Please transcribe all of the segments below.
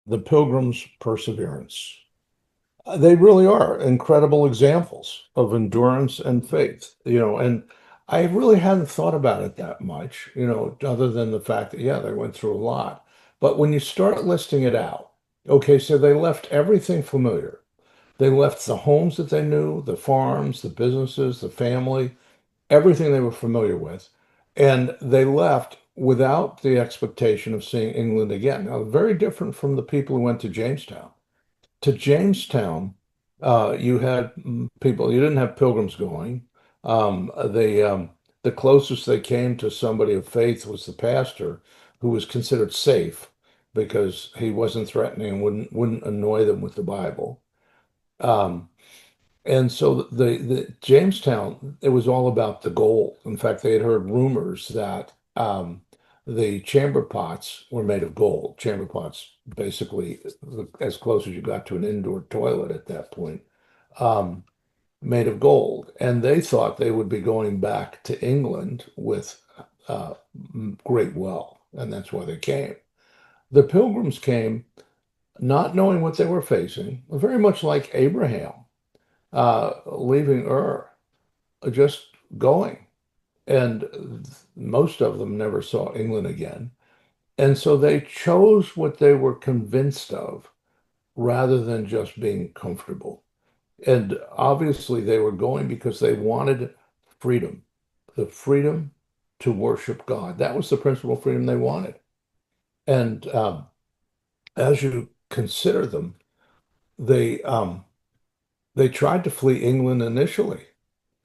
the Pilgrims' perseverance. They really are incredible examples of endurance and faith, and I really hadn't thought about it that much, other than the fact that, yeah, they went through a lot. But when you start listing it out, okay, so they left everything familiar. They left the homes that they knew, the farms, the businesses, the family, everything they were familiar with. And they left without the expectation of seeing England again. Now, very different from the people who went to Jamestown. To Jamestown, you had people, you didn't have pilgrims going. The closest they came to somebody of faith was the pastor, who was considered safe because he wasn't threatening and wouldn't annoy them with the Bible. Um, and so the Jamestown, it was all about the gold. In fact, they had heard rumors that the chamber pots were made of gold. Chamber pots, basically, as close as you got to an indoor toilet at that point, um, made of gold. And they thought they would be going back to England with uh, great wealth, and that's why they came. The Pilgrims came not knowing what they were facing, very much like Abraham leaving Ur, just going. And most of them never saw England again. And so they chose what they were convinced of rather than just being comfortable. And obviously, they were going because they wanted freedom, the freedom to worship God. That was the principal freedom they wanted. And as you consider them, they they tried to flee England initially,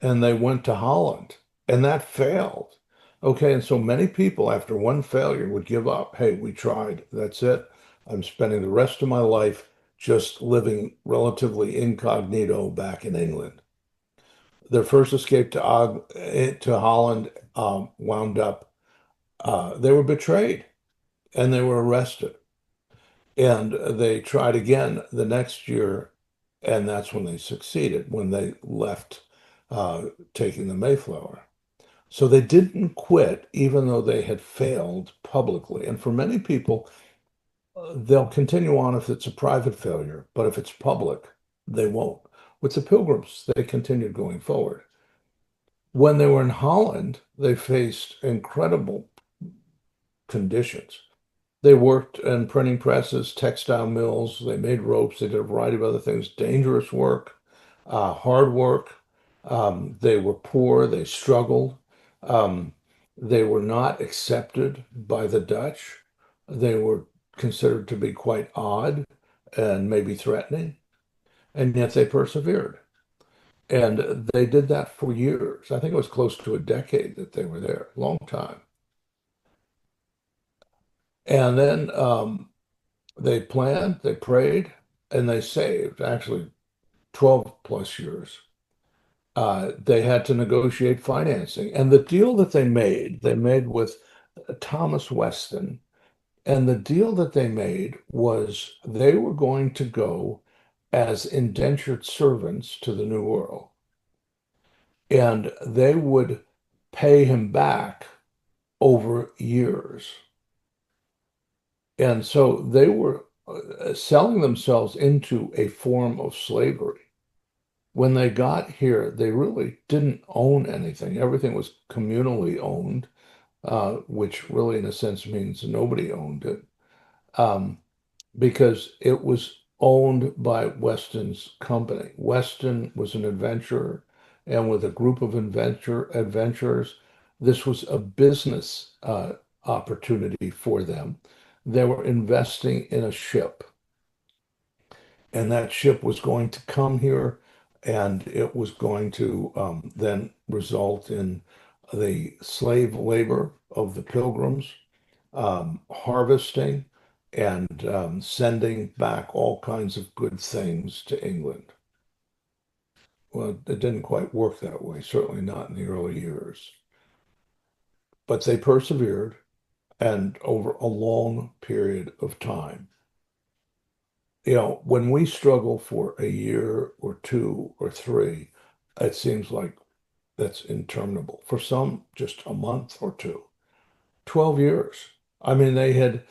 and they went to Holland, and that failed. Okay, and so many people after one failure would give up. Hey, we tried. That's it. I'm spending the rest of my life just living relatively incognito back in England. Their first escape to Holland wound up, they were betrayed and they were arrested. And they tried again the next year, and that's when they succeeded, when they left uh, taking the Mayflower. So they didn't quit, even though they had failed publicly. And for many people, they'll continue on if it's a private failure, but if it's public, they won't. With the Pilgrims, they continued going forward. When they were in Holland, they faced incredible conditions. They worked in printing presses, textile mills, they made ropes, they did a variety of other things, dangerous work, hard work. They were poor, they struggled. Um, they were not accepted by the Dutch. They were considered to be quite odd and maybe threatening, and yet they persevered. And they did that for years. I think it was close to a decade that they were there, long time. And then they planned, they prayed, and they saved, actually 12 plus years. They had to negotiate financing. And the deal that they made with Thomas Weston. And the deal that they made was they were going to go as indentured servants to the New World. And they would pay him back over years. And so they were selling themselves into a form of slavery. When they got here, they really didn't own anything. Everything was communally owned, which really, in a sense, means nobody owned it, because it was owned by Weston's company. Weston was an adventurer, and with a group of adventurers, this was a business opportunity for them. They were investing in a ship, and that ship was going to come here, and it was going to then result in the slave labor of the pilgrims, harvesting and sending back all kinds of good things to England. Well, it didn't quite work that way, certainly not in the early years, but they persevered, and over a long period of time. When we struggle for a year or two or three, it seems like that's interminable. For some, just a month or two. 12 years. I mean, they had,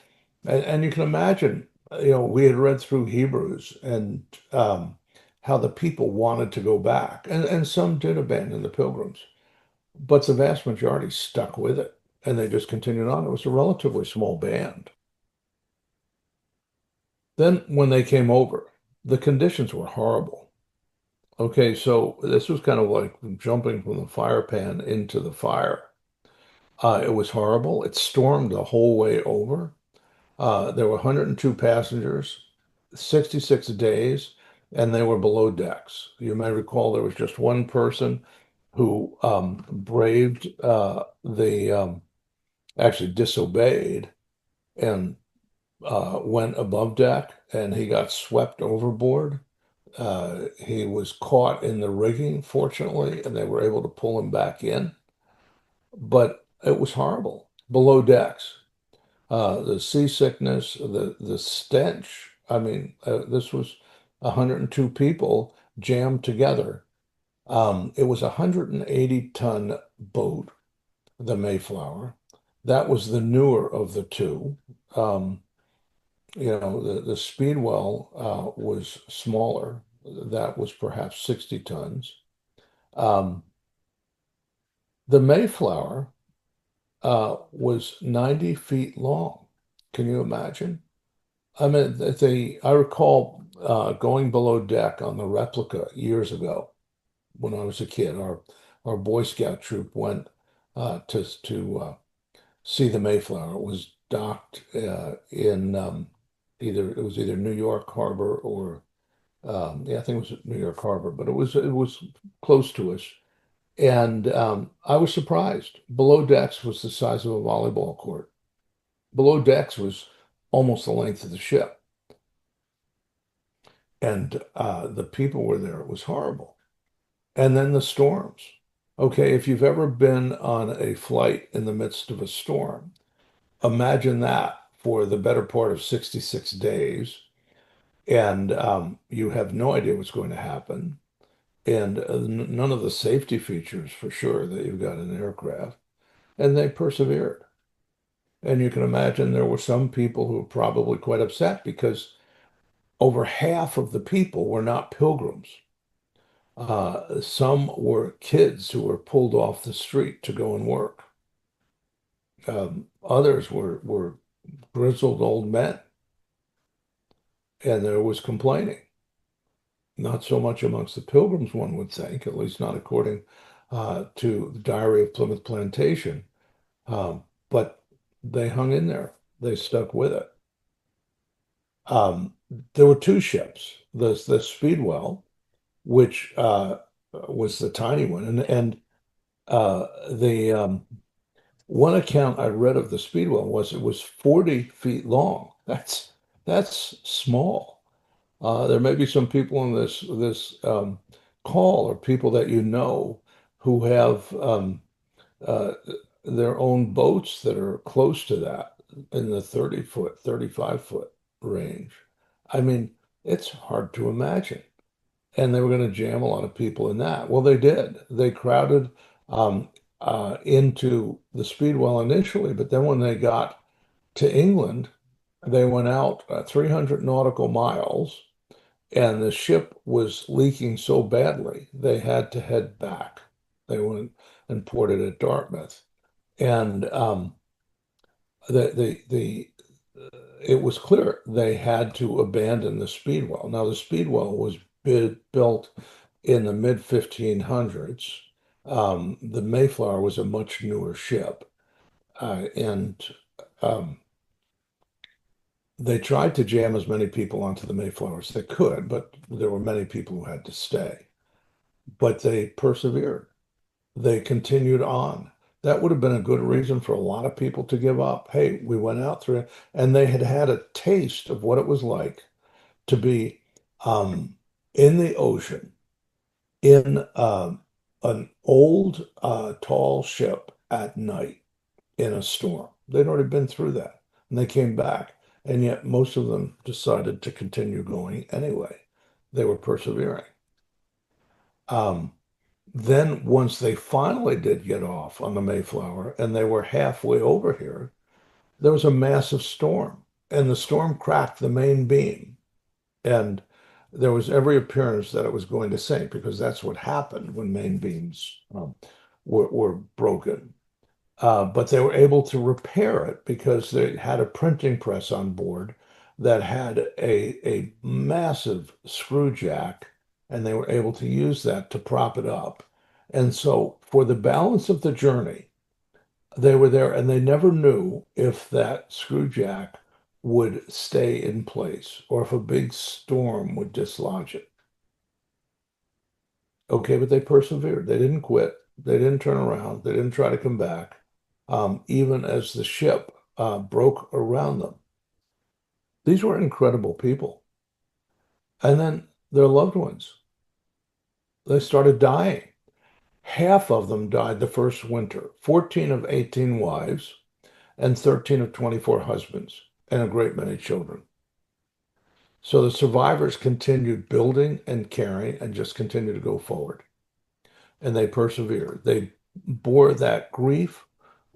and you can imagine. we had read through Hebrews and how the people wanted to go back, and some did abandon the Pilgrims, but the vast majority stuck with it, and they just continued on. It was a relatively small band. Then when they came over, the conditions were horrible. Okay, so this was kind of like jumping from the fire pan into the fire. It was horrible. It stormed the whole way over. There were 102 passengers, 66 days, and they were below decks. You may recall there was just one person who braved actually disobeyed and went above deck, and he got swept overboard. He was caught in the rigging, fortunately, and they were able to pull him back in. But it was horrible below decks. The seasickness, the stench. I mean, this was 102 people jammed together. It was a 180-ton boat, the Mayflower. That was the newer of the two. Um, the Speedwell was smaller. That was perhaps 60 tons. Um, the Mayflower was 90 feet long. Can you imagine? I mean, I recall going below deck on the replica years ago when I was a kid. Our Boy Scout troop went to see the Mayflower. It was docked in it was either New York Harbor or yeah, I think it was New York Harbor, but it was close to us. And I was surprised. Below decks was the size of a volleyball court. Below decks was almost the length of the ship. And the people were there. It was horrible. And then the storms. Okay, if you've ever been on a flight in the midst of a storm, imagine that for the better part of 66 days. And you have no idea what's going to happen. And none of the safety features for sure that you've got in an aircraft. And they persevered. And you can imagine there were some people who were probably quite upset because over half of the people were not pilgrims. Some were kids who were pulled off the street to go and work. Others were grizzled old men, and there was complaining. Not so much amongst the pilgrims, one would think, at least not according to the Diary of Plymouth Plantation. But they hung in there. They stuck with it. Um, there were two ships, the Speedwell, which was the tiny one, and the one account I read of the Speedwell was it was 40 feet long. That's small. There may be some people in this call or people that you know who have uh, their own boats that are close to that in the 30 foot, 35-foot range. I mean, it's hard to imagine. And they were going to jam a lot of people in that. Well, they did. They crowded um, into the Speedwell initially, but then when they got to England, they went out 300 nautical miles, and the ship was leaking so badly they had to head back. They went and ported at Dartmouth, and the it was clear they had to abandon the Speedwell. Now, the Speedwell was built in the mid 1500s. The Mayflower was a much newer ship, and um, they tried to jam as many people onto the Mayflower as they could, but there were many people who had to stay. But they persevered. They continued on. That would have been a good reason for a lot of people to give up. Hey, we went out through it, and they had had a taste of what it was like to be in the ocean in an old, tall ship at night in a storm. They'd already been through that, and they came back, and yet most of them decided to continue going anyway. They were persevering. Um, Then, once they finally did get off on the Mayflower and they were halfway over here, there was a massive storm. and the storm cracked the main beam, and there was every appearance that it was going to sink because that's what happened when main beams were broken. But they were able to repair it because they had a printing press on board that had a massive screw jack, and they were able to use that to prop it up. And so for the balance of the journey, they were there and they never knew if that screw jack would stay in place or if a big storm would dislodge it. Okay, but they persevered. They didn't quit. They didn't turn around. They didn't try to come back, even as the ship broke around them. These were incredible people. And then their loved ones, they started dying. Half of them died the first winter, 14 of 18 wives and 13 of 24 husbands, and a great many children. So the survivors continued building and caring and just continued to go forward. And they persevered. They bore that grief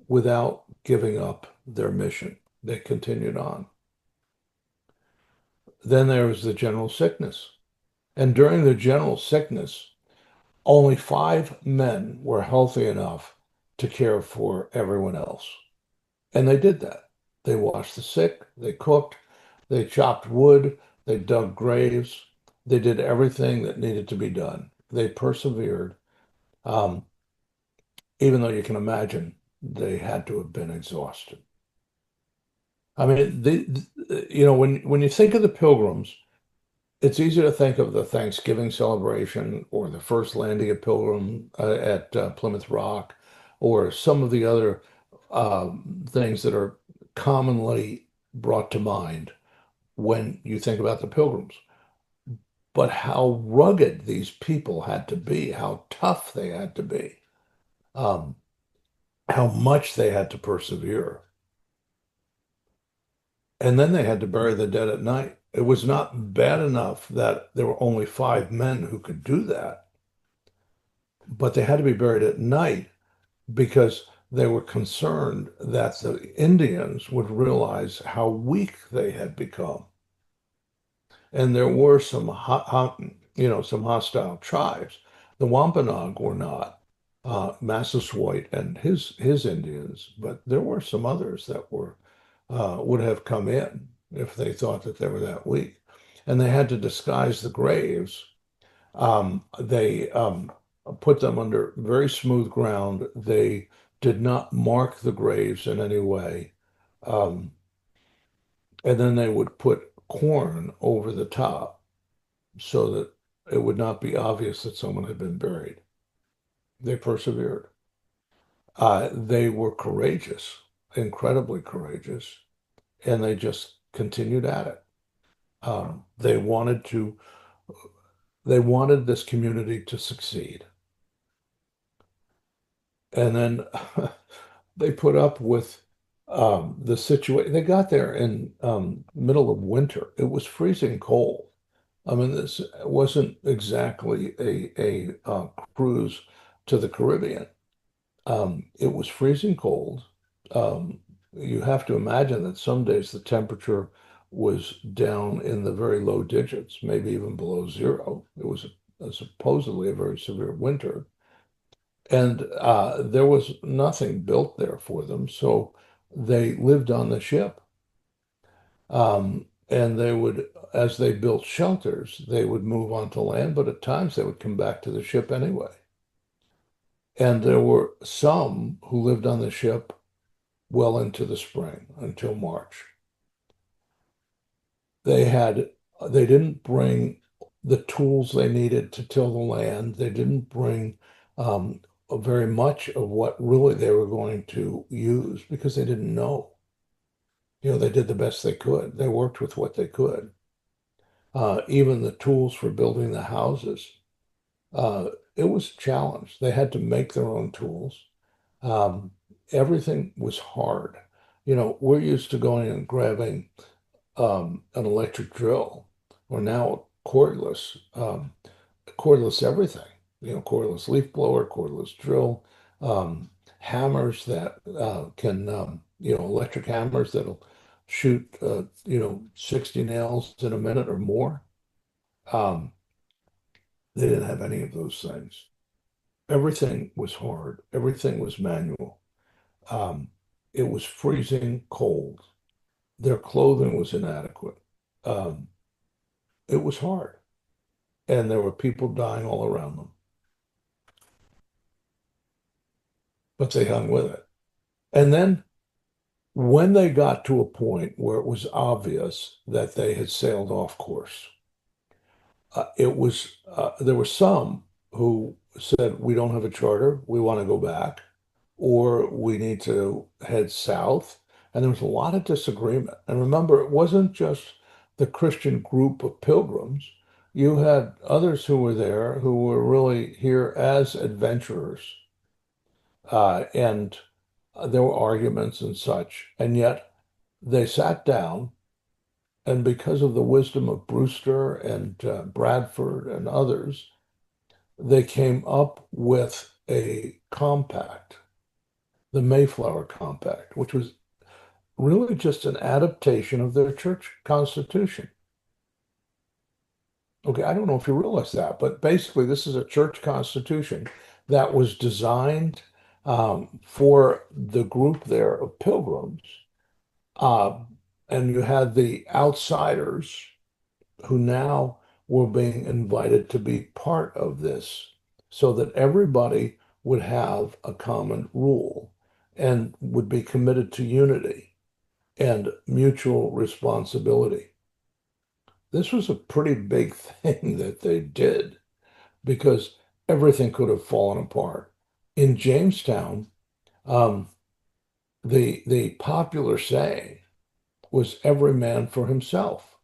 without giving up their mission. They continued on. Then there was the general sickness. And during the general sickness, only 5 men were healthy enough to care for everyone else. And they did that. They washed the sick, they cooked, they chopped wood, they dug graves, they did everything that needed to be done. They persevered, um, even though you can imagine they had to have been exhausted. I mean, when you think of the Pilgrims, it's easy to think of the Thanksgiving celebration or the first landing of Pilgrim at Plymouth Rock, or some of the other things that are commonly brought to mind when you think about the Pilgrims. But how rugged these people had to be, how tough they had to be, um, how much they had to persevere. And then they had to bury the dead at night. It was not bad enough that there were only 5 men who could do that, but they had to be buried at night because they were concerned that the Indians would realize how weak they had become. And there were some hostile tribes. The Wampanoag were not, Massasoit and his Indians, but there were some others that were would have come in if they thought that they were that weak. And they had to disguise the graves. They put them under very smooth ground. They did not mark the graves in any way. Um, and then they would put corn over the top so that it would not be obvious that someone had been buried. They persevered. They were courageous, incredibly courageous, and they just continued at it. They wanted this community to succeed. And then they put up with the situation. They got there in middle of winter. It was freezing cold. I mean, this wasn't exactly a cruise to the Caribbean. It was freezing cold. You have to imagine that some days the temperature was down in the very low digits, maybe even below zero. It was supposedly a very severe winter. And there was nothing built there for them. So they lived on the ship. And they would, as they built shelters, they would move onto land, but at times they would come back to the ship anyway. And there were some who lived on the ship well into the spring until March. They had, they didn't bring the tools they needed to till the land. They didn't bring um, very much of what really they were going to use because they didn't know. They did the best they could. They worked with what they could. Even the tools for building the houses, it was a challenge. They had to make their own tools. Um, Everything was hard. We're used to going and grabbing an electric drill, or now cordless everything. Cordless leaf blower, cordless drill, hammers that can, electric hammers that'll shoot, 60 nails in a minute or more. Um, they didn't have any of those things. Everything was hard. Everything was manual. Um, it was freezing cold. Their clothing was inadequate. Um, it was hard. And there were people dying all around them, but they hung with it. And then when they got to a point where it was obvious that they had sailed off course, there were some who said, we don't have a charter, we want to go back, or we need to head south. And there was a lot of disagreement. And remember, it wasn't just the Christian group of pilgrims. You had others who were there who were really here as adventurers. And there were arguments and such. And yet they sat down, and because of the wisdom of Brewster and Bradford and others, they came up with a compact, the Mayflower Compact, which was really just an adaptation of their church constitution. Okay, I don't know if you realize that, but basically, this is a church constitution that was designed for the group there of pilgrims. Uh, and you had the outsiders who now were being invited to be part of this so that everybody would have a common rule and would be committed to unity and mutual responsibility. This was a pretty big thing that they did because everything could have fallen apart. In Jamestown, um, the popular saying was every man for himself.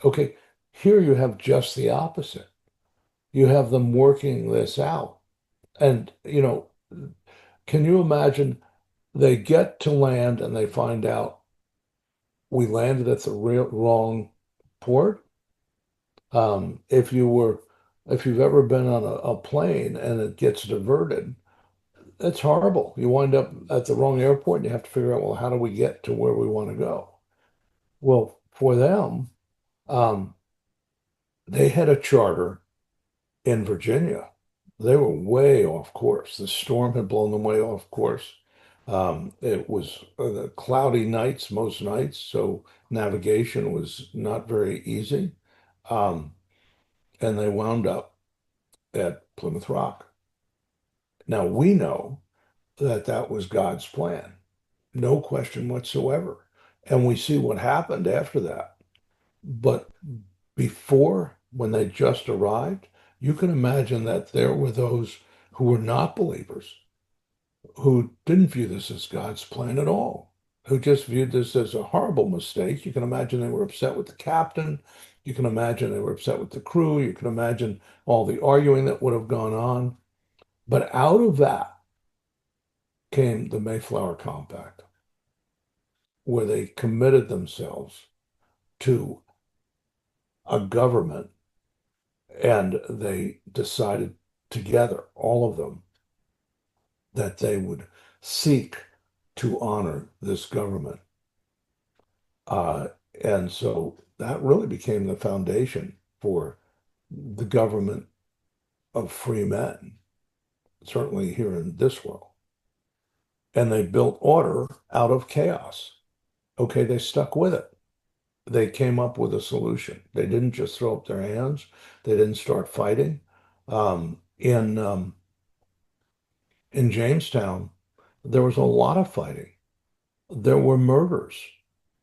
Okay, here you have just the opposite. You have them working this out. And, can you imagine they get to land and they find out we landed at the wrong port? If if you've ever been on a plane and it gets diverted, it's horrible. You wind up at the wrong airport and you have to figure out, well, how do we get to where we want to go? Well, for them, um, they had a charter in Virginia. They were way off course. The storm had blown them way off course. It was cloudy nights most nights, so navigation was not very easy. Um, and they wound up at Plymouth Rock. Now we know that that was God's plan, no question whatsoever. And we see what happened after that. But before, when they just arrived, you can imagine that there were those who were not believers, who didn't view this as God's plan at all, who just viewed this as a horrible mistake. You can imagine they were upset with the captain. You can imagine they were upset with the crew. You can imagine all the arguing that would have gone on. But out of that came the Mayflower Compact, where they committed themselves to a government and they decided together, all of them, that they would seek to honor this government. Uh, and so that really became the foundation for the government of free men, certainly here in this world. And they built order out of chaos. Okay, they stuck with it. They came up with a solution. They didn't just throw up their hands. They didn't start fighting. In Jamestown, there was a lot of fighting. There were murders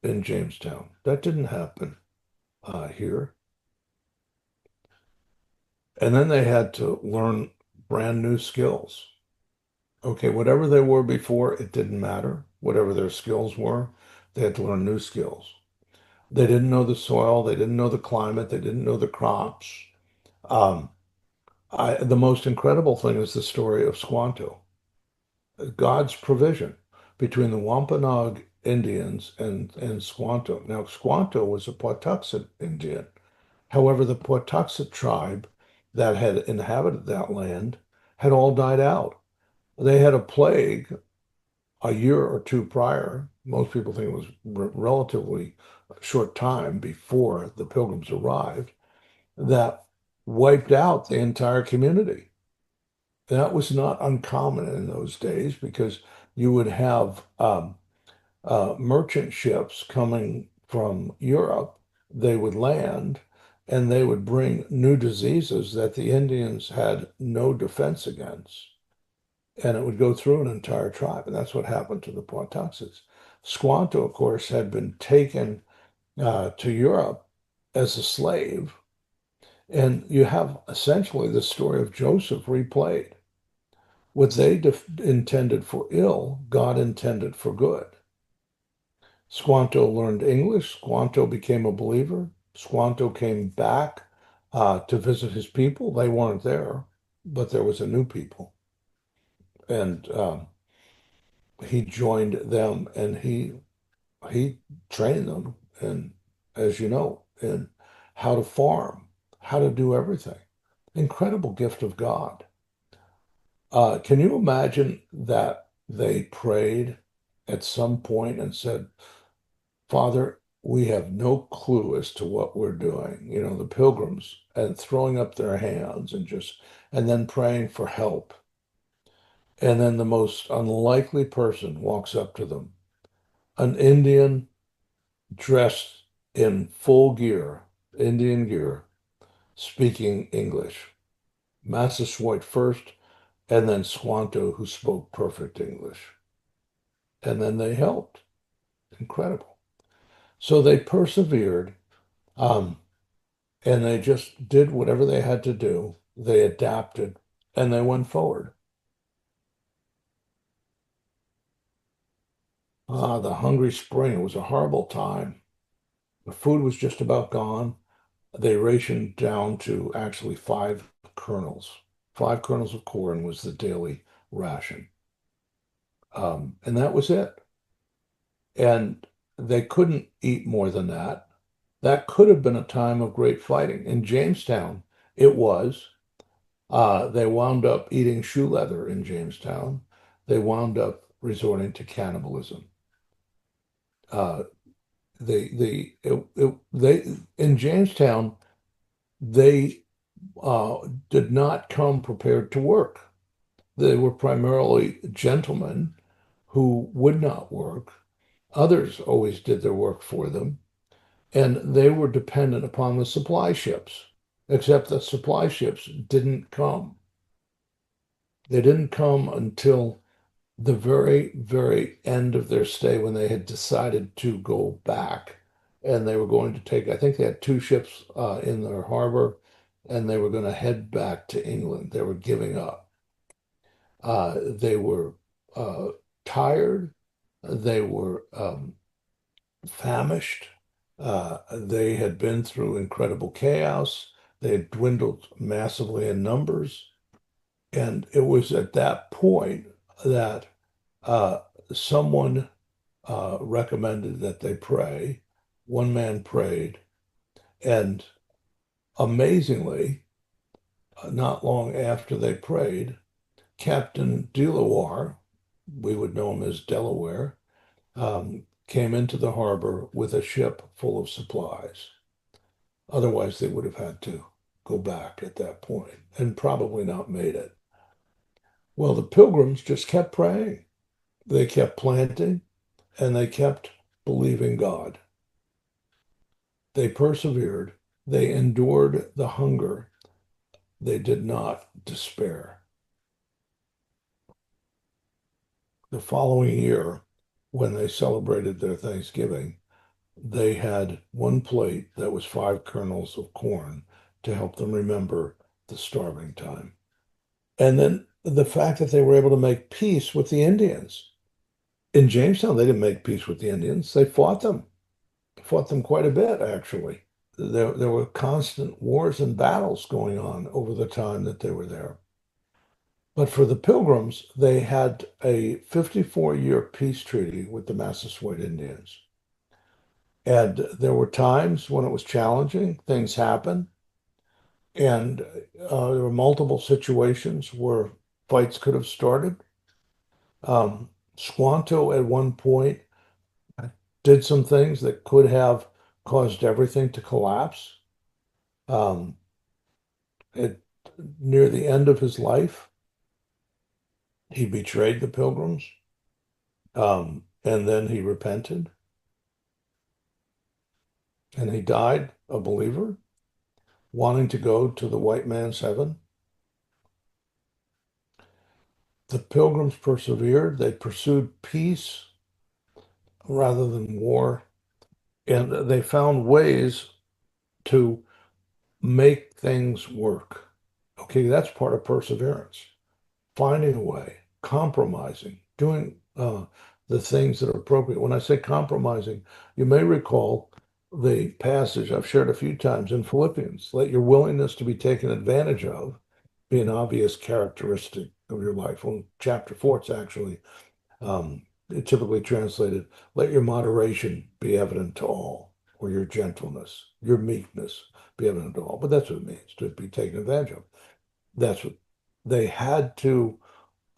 in Jamestown. That didn't happen here. And then they had to learn brand new skills. Okay, whatever they were before, it didn't matter. Whatever their skills were, they had to learn new skills. They didn't know the soil, they didn't know the climate, they didn't know the crops. Um, the most incredible thing is the story of Squanto, God's provision between the Wampanoag Indians and Squanto. Now, Squanto was a Pawtuxet Indian. However, the Pawtuxet tribe that had inhabited that land had all died out. They had a plague a year or two prior, most people think it was relatively short time before the Pilgrims arrived, that wiped out the entire community. That was not uncommon in those days because you would have merchant ships coming from Europe. They would land and they would bring new diseases that the Indians had no defense against. And it would go through an entire tribe. And that's what happened to the Pawtuxets. Squanto, of course, had been taken to Europe as a slave. And you have essentially the story of Joseph replayed. What they intended for ill, God intended for good. Squanto learned English. Squanto became a believer. Squanto came back to visit his people. They weren't there, but there was a new people. And he joined them and he trained them and as you know, in how to farm, how to do everything. Incredible gift of God. Can you imagine that they prayed at some point and said, Father, we have no clue as to what we're doing, you know, the pilgrims, and throwing up their hands and just, and then praying for help. And then the most unlikely person walks up to them, an Indian dressed in full gear, Indian gear, speaking English. Massasoit first, and then Squanto, who spoke perfect English. And then they helped. Incredible. So they persevered. Um, and they just did whatever they had to do. They adapted and they went forward. Ah, the hungry spring. It was a horrible time. The food was just about gone. They rationed down to actually five kernels. 5 kernels of corn was the daily ration. And that was it. And they couldn't eat more than that. That could have been a time of great fighting. In Jamestown, it was. They wound up eating shoe leather in Jamestown. They wound up resorting to cannibalism. Uh, they in Jamestown they did not come prepared to work. They were primarily gentlemen who would not work. Others always did their work for them, and they were dependent upon the supply ships. Except the supply ships didn't come. They didn't come until the very, very end of their stay when they had decided to go back. And they were going to take, I think they had 2 ships in their harbor, and they were going to head back to England. They were giving up. They were uh, tired. They were famished. They had been through incredible chaos. They had dwindled massively in numbers. And it was at that point that uh, someone recommended that they pray. One man prayed, and amazingly, not long after they prayed, Captain Delaware, we would know him as Delaware, came into the harbor with a ship full of supplies. Otherwise, they would have had to go back at that point and probably not made it. Well, the pilgrims just kept praying. They kept planting and they kept believing God. They persevered. They endured the hunger. They did not despair. The following year, when they celebrated their Thanksgiving, they had one plate that was 5 kernels of corn to help them remember the starving time. And then the fact that they were able to make peace with the Indians. In Jamestown, they didn't make peace with the Indians. They fought them quite a bit, actually. There were constant wars and battles going on over the time that they were there. But for the Pilgrims, they had a 54-year peace treaty with the Massasoit Indians. And there were times when it was challenging, things happened, and there were multiple situations where fights could have started. Squanto at one point did some things that could have caused everything to collapse. Um, it, Near the end of his life, he betrayed the Pilgrims, and then he repented, and he died a believer, wanting to go to the white man's heaven. The Pilgrims persevered. They pursued peace rather than war, and they found ways to make things work. Okay, that's part of perseverance. Finding a way, compromising, doing the things that are appropriate. When I say compromising, you may recall the passage I've shared a few times in Philippians. Let your willingness to be taken advantage of be an obvious characteristic of your life. Well, in chapter 4, it's actually typically translated, let your moderation be evident to all, or your gentleness, your meekness be evident to all. But that's what it means, to be taken advantage of. That's what they had to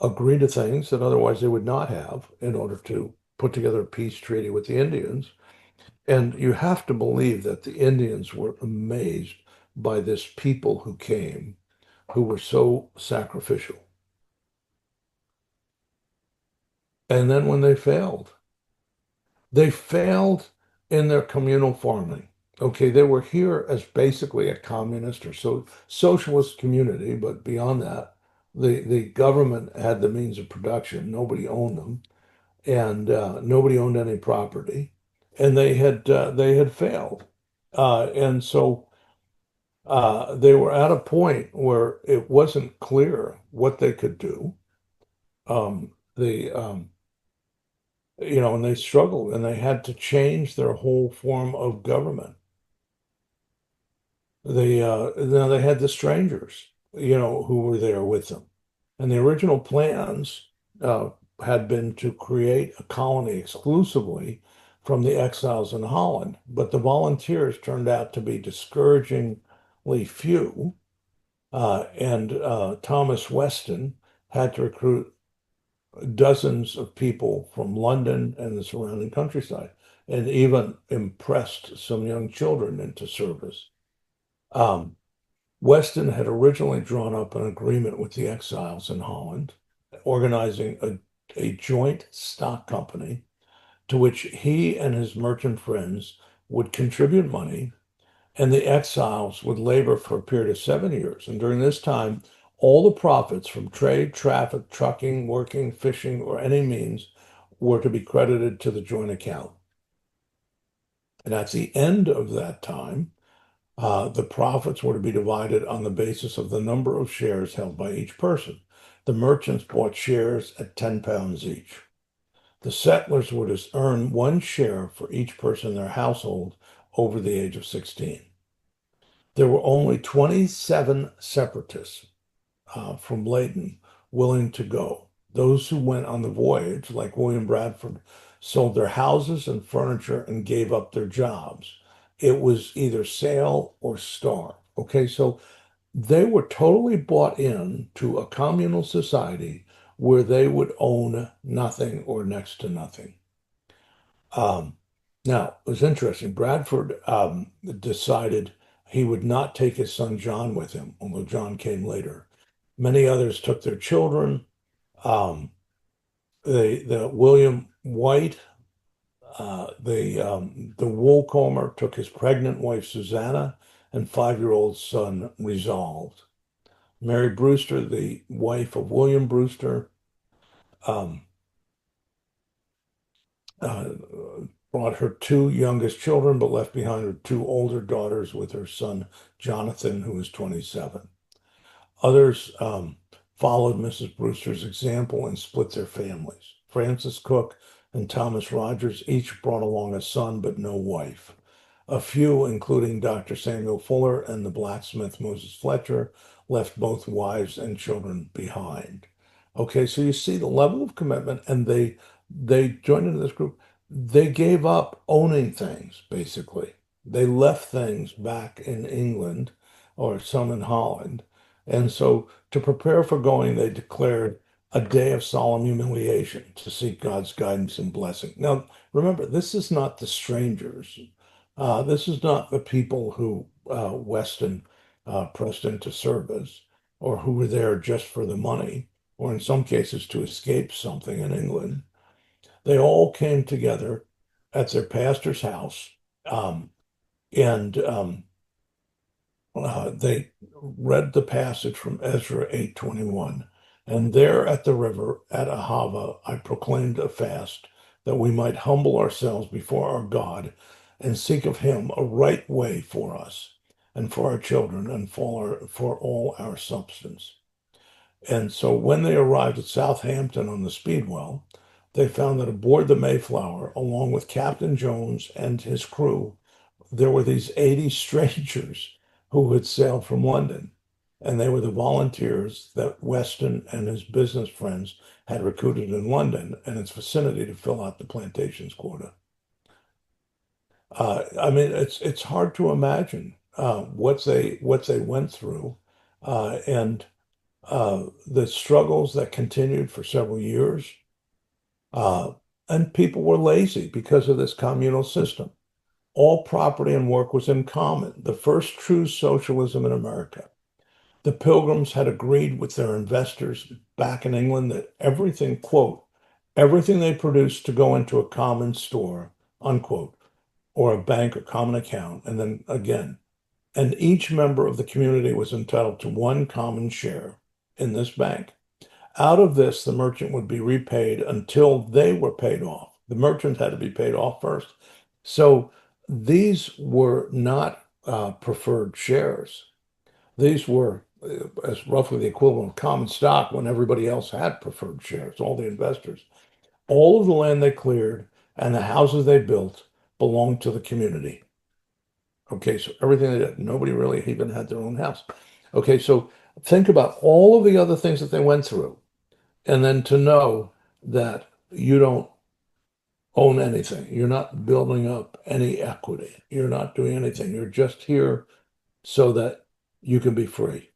agree to things that otherwise they would not have in order to put together a peace treaty with the Indians. And you have to believe that the Indians were amazed by this people who came, who were so sacrificial. And then when they failed in their communal farming. Okay, they were here as basically a communist or socialist community, but beyond that, the government had the means of production. Nobody owned them, and nobody owned any property, and they had failed, and so they were at a point where it wasn't clear what they could do. The and they struggled, and they had to change their whole form of government. Now they had the strangers, who were there with them. And the original plans had been to create a colony exclusively from the exiles in Holland, but the volunteers turned out to be discouragingly few, and Thomas Weston had to recruit dozens of people from London and the surrounding countryside, and even impressed some young children into service. Um, Weston had originally drawn up an agreement with the exiles in Holland, organizing a joint stock company to which he and his merchant friends would contribute money, and the exiles would labor for a period of 7 years. And during this time, all the profits from trade, traffic, trucking, working, fishing, or any means were to be credited to the joint account. And at the end of that time, the profits were to be divided on the basis of the number of shares held by each person. The merchants bought shares at £10 each. The settlers were to earn one share for each person in their household over the age of 16. There were only 27 separatists from Leyden willing to go. Those who went on the voyage, like William Bradford, sold their houses and furniture and gave up their jobs. It was either sail or starve. Okay, so they were totally bought in to a communal society where they would own nothing or next to nothing. Um, Now, it was interesting. Bradford decided he would not take his son John with him, although John came later. Many others took their children. Um, the William White, the Woolcomber took his pregnant wife Susanna and 5-year-old son Resolved. Mary Brewster, the wife of William Brewster, um, uh, brought her two youngest children, but left behind her two older daughters with her son Jonathan, who was 27. Others followed Mrs. Brewster's example and split their families. Francis Cook and Thomas Rogers each brought along a son, but no wife. A few, including Dr. Samuel Fuller and the blacksmith Moses Fletcher, left both wives and children behind. Okay, so you see the level of commitment, and they joined into this group. They gave up owning things, basically. They left things back in England or some in Holland. And so to prepare for going, they declared a day of solemn humiliation to seek God's guidance and blessing. Now, remember, this is not the strangers. This is not the people who Weston pressed into service or who were there just for the money, or in some cases to escape something in England. They all came together at their pastor's house, um, and they read the passage from Ezra 8:21. And there at the river at Ahava, I proclaimed a fast that we might humble ourselves before our God and seek of him a right way for us and for our children and for all our substance. And so when they arrived at Southampton on the Speedwell, they found that aboard the Mayflower, along with Captain Jones and his crew, there were these 80 strangers who had sailed from London. And they were the volunteers that Weston and his business friends had recruited in London and its vicinity to fill out the plantation's quota. I mean, it's hard to imagine what they went through, and the struggles that continued for several years. Uh, and people were lazy because of this communal system. All property and work was in common, the first true socialism in America. The Pilgrims had agreed with their investors back in England that everything, quote, everything they produced to go into a common store, unquote, or a bank or common account. And then again, and each member of the community was entitled to one common share in this bank. Out of this, the merchant would be repaid until they were paid off. The merchant had to be paid off first. So these were not preferred shares. These were as roughly the equivalent of common stock when everybody else had preferred shares, all the investors. All of the land they cleared and the houses they built belonged to the community. Okay, so everything they did, nobody really even had their own house. Okay, so think about all of the other things that they went through. And then to know that you don't own anything, you're not building up any equity, you're not doing anything, you're just here so that you can be free.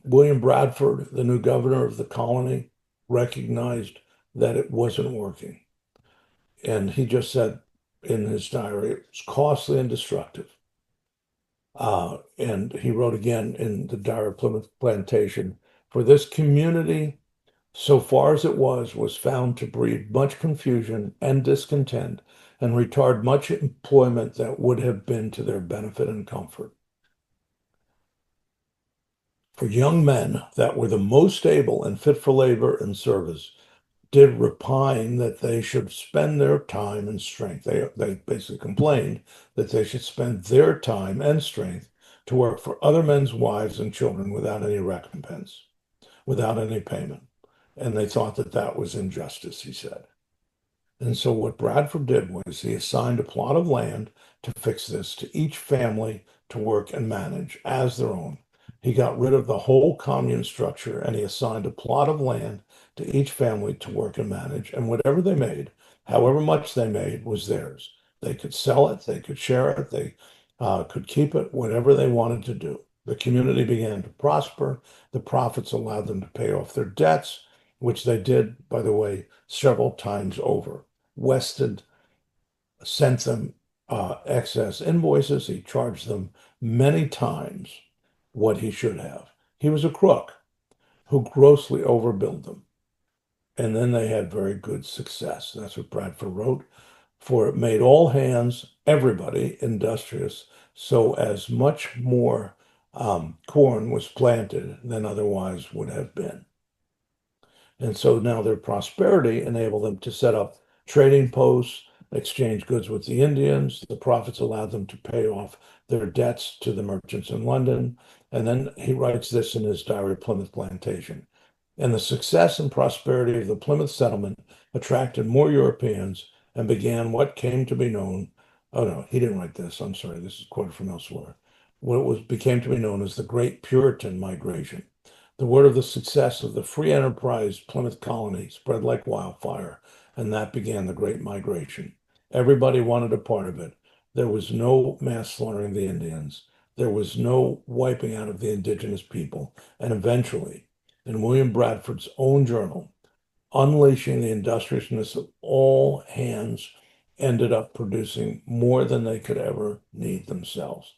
William Bradford, the new governor of the colony, recognized that it wasn't working. And he just said in his diary, it was costly and destructive. And he wrote again in the Diary of Plymouth Plantation, for this community so far as it was found to breed much confusion and discontent and retard much employment that would have been to their benefit and comfort. For young men that were the most able and fit for labor and service did repine that they should spend their time and strength. They basically complained that they should spend their time and strength to work for other men's wives and children without any recompense, without any payment. And they thought that that was injustice, he said. And so what Bradford did was he assigned a plot of land to fix this to each family to work and manage as their own. He got rid of the whole commune structure and he assigned a plot of land to each family to work and manage. And whatever they made, however much they made, was theirs. They could sell it, they could share it, they could keep it, whatever they wanted to do. The community began to prosper. The profits allowed them to pay off their debts, which they did, by the way, several times over. Weston sent them excess invoices. He charged them many times what he should have. He was a crook who grossly overbilled them. And then they had very good success. That's what Bradford wrote. For it made all hands, everybody, industrious, so as much more corn was planted than otherwise would have been. And so now their prosperity enabled them to set up trading posts, exchange goods with the Indians. The profits allowed them to pay off their debts to the merchants in London. And then he writes this in his Diary of Plymouth Plantation. And the success and prosperity of the Plymouth settlement attracted more Europeans and began what came to be known. Oh no, he didn't write this. I'm sorry, this is quoted from elsewhere. What was became to be known as the Great Puritan Migration. The word of the success of the free enterprise Plymouth colony spread like wildfire, and that began the Great Migration. Everybody wanted a part of it. There was no mass slaughtering of the Indians. There was no wiping out of the indigenous people. And eventually, in William Bradford's own journal, unleashing the industriousness of all hands ended up producing more than they could ever need themselves.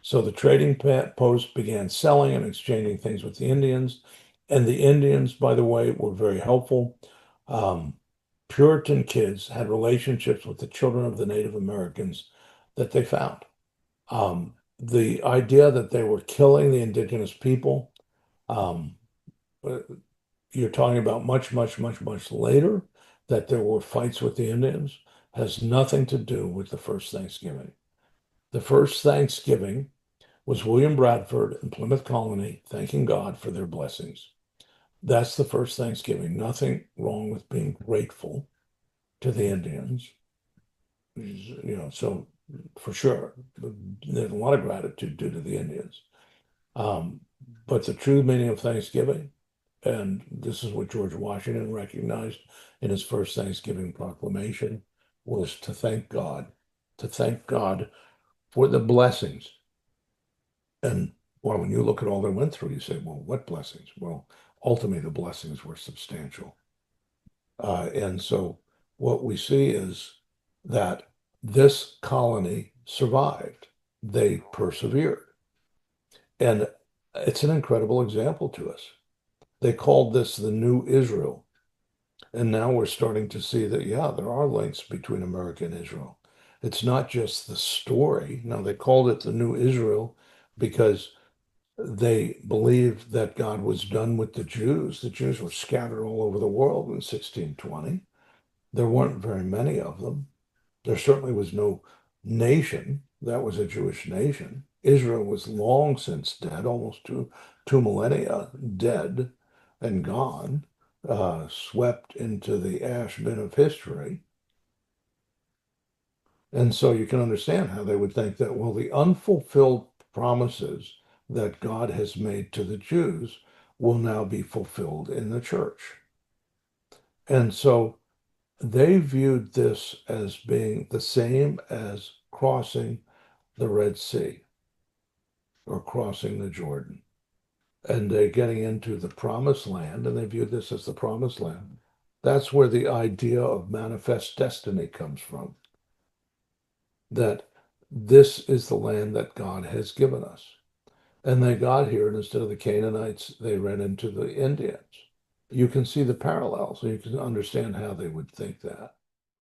So the trading post began selling and exchanging things with the Indians. And the Indians, by the way, were very helpful. Um, Puritan kids had relationships with the children of the Native Americans that they found. The idea that they were killing the indigenous people, um, uh, you're talking about much, much, much, much later, that there were fights with the Indians, has nothing to do with the first Thanksgiving. The first Thanksgiving was William Bradford and Plymouth Colony thanking God for their blessings. That's the first Thanksgiving. Nothing wrong with being grateful to the Indians. So for sure, there's a lot of gratitude due to the Indians. Um, but the true meaning of Thanksgiving, and this is what George Washington recognized in his first Thanksgiving proclamation, was to thank God for the blessings. And well, when you look at all they went through, you say, well, what blessings? Well, ultimately, the blessings were substantial. And so what we see is that this colony survived. They persevered. And it's an incredible example to us. They called this the New Israel. And now we're starting to see that, yeah, there are links between America and Israel. It's not just the story. Now, they called it the New Israel because they believed that God was done with the Jews. The Jews were scattered all over the world in 1620. There weren't very many of them. There certainly was no nation that was a Jewish nation. Israel was long since dead, almost two millennia dead and gone, swept into the ash bin of history. And so you can understand how they would think that, well, the unfulfilled promises that God has made to the Jews will now be fulfilled in the church. And so they viewed this as being the same as crossing the Red Sea or crossing the Jordan. And they're getting into the promised land, and they view this as the promised land. That's where the idea of manifest destiny comes from, that this is the land that God has given us. And they got here, and instead of the Canaanites, they ran into the Indians. You can see the parallels, so you can understand how they would think that.